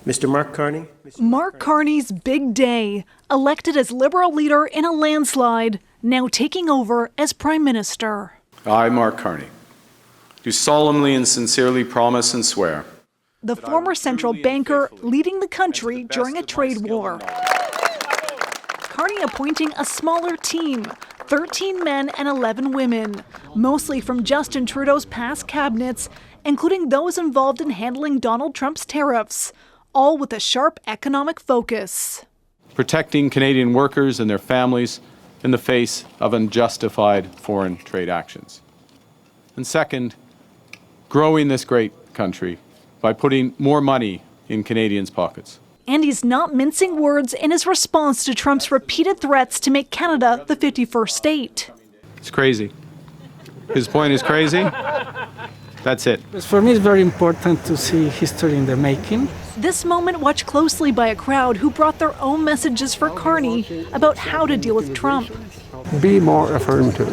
Mr. Mark Carney. Mark Carney's big day, elected as Liberal leader in a landslide, now taking over as Prime Minister. I, Mark Carney, do solemnly and sincerely promise and swear. The former central banker leading the country during a trade war. Carney appointing a smaller team, 13 men and 11 women, mostly from Justin Trudeau's past cabinets, including those involved in handling Donald Trump's tariffs, all with a sharp economic focus. Protecting Canadian workers and their families in the face of unjustified foreign trade actions. And second, growing this great country by putting more money in Canadians' pockets. And he's not mincing words in his response to Trump's repeated threats to make Canada the 51st state. It's crazy. His point is crazy. That's it. For me, it's very important to see history in the making. This moment watched closely by a crowd who brought their own messages for Carney about how to deal with Trump. Be more affirmative.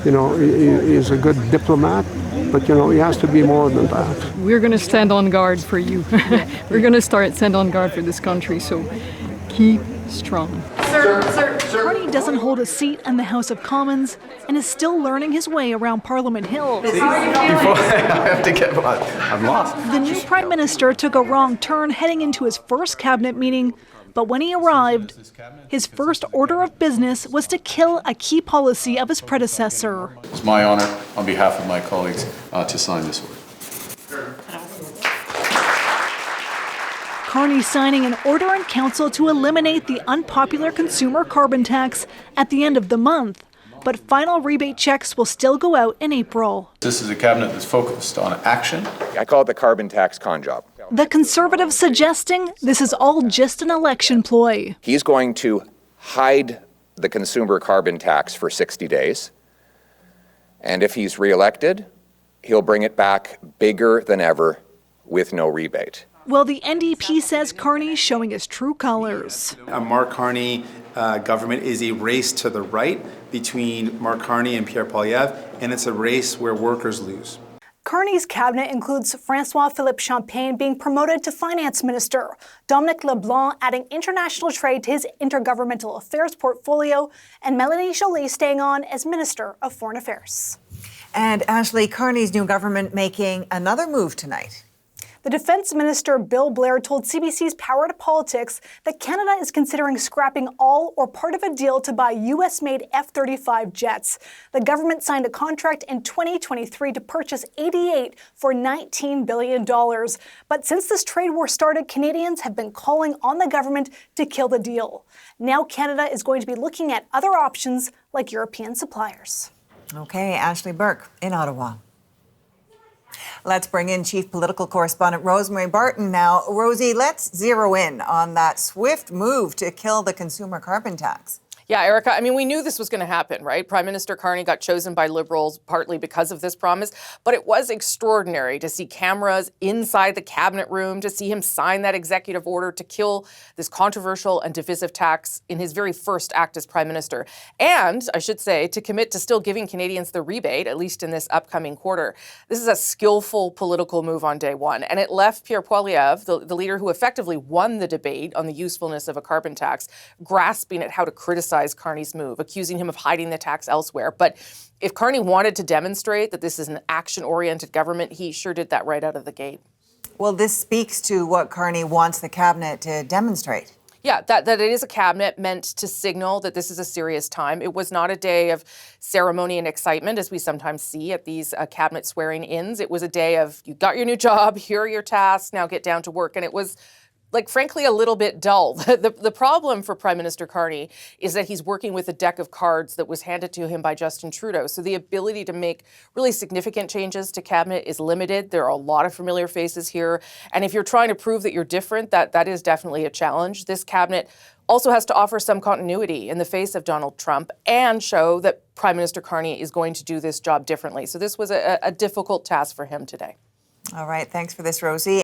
You know, he's a good diplomat, but, you know, he has to be more than that. We're going to stand on guard for you. We're going to stand on guard for this country, so keep strong. Sir. Carney doesn't hold a seat in the House of Commons and is still learning his way around Parliament Hill. I'm lost. The new Prime Minister took a wrong turn heading into his first cabinet meeting, but when he arrived, his first order of business was to kill a key policy of his predecessor. It's my honor, on behalf of my colleagues, to sign this order. Carney signing an order in council to eliminate the unpopular consumer carbon tax at the end of the month, but final rebate checks will still go out in April. This is a cabinet that's focused on action. I call it the carbon tax con job. The Conservatives suggesting this is all just an election ploy. He's going to hide the consumer carbon tax for 60 days. And if he's reelected, he'll bring it back bigger than ever with no rebate. Well, the NDP says Carney's showing his true colors. A Mark Carney government is a race to the right between Mark Carney and Pierre Poilievre, and it's a race where workers lose. Carney's cabinet includes Francois-Phillipe Champagne being promoted to finance minister, Dominic LeBlanc adding international trade to his intergovernmental affairs portfolio, and Mélanie Joly staying on as Minister of Foreign Affairs. And Ashley, Carney's new government making another move tonight. The Defence Minister Bill Blair told CBC's Power to Politics that Canada is considering scrapping all or part of a deal to buy US-made F-35 jets. The government signed a contract in 2023 to purchase 88 for $19 billion. But since this trade war started, Canadians have been calling on the government to kill the deal. Now Canada is going to be looking at other options like European suppliers. Okay, Ashley Burke in Ottawa. Let's bring in Chief Political Correspondent Rosemary Barton now. Rosie, let's zero in on that swift move to kill the consumer carbon tax. Yeah, Erica, I mean, we knew this was going to happen, right? Prime Minister Carney got chosen by Liberals partly because of this promise, but it was extraordinary to see cameras inside the cabinet room, to see him sign that executive order to kill this controversial and divisive tax in his very first act as Prime Minister. And, I should say, to commit to still giving Canadians the rebate, at least in this upcoming quarter. This is a skillful political move on day one, and it left Pierre Poilievre, the leader who effectively won the debate on the usefulness of a carbon tax, grasping at how to criticize Carney's move, accusing him of hiding the tax elsewhere. But if Carney wanted to demonstrate that this is an action-oriented government, he sure did that right out of the gate. Well, this speaks to what Carney wants the cabinet to demonstrate. Yeah, that it is a cabinet meant to signal that this is a serious time. It was not a day of ceremony and excitement, as we sometimes see at these cabinet swearing-ins. It was a day of, you got your new job, here are your tasks, now get down to work. And it was, like, frankly, a little bit dull. The problem for Prime Minister Carney is that he's working with a deck of cards that was handed to him by Justin Trudeau. So the ability to make really significant changes to cabinet is limited. There are a lot of familiar faces here. And if you're trying to prove that you're different, that is definitely a challenge. This cabinet also has to offer some continuity in the face of Donald Trump and show that Prime Minister Carney is going to do this job differently. So this was a difficult task for him today. All right. Thanks for this, Rosie.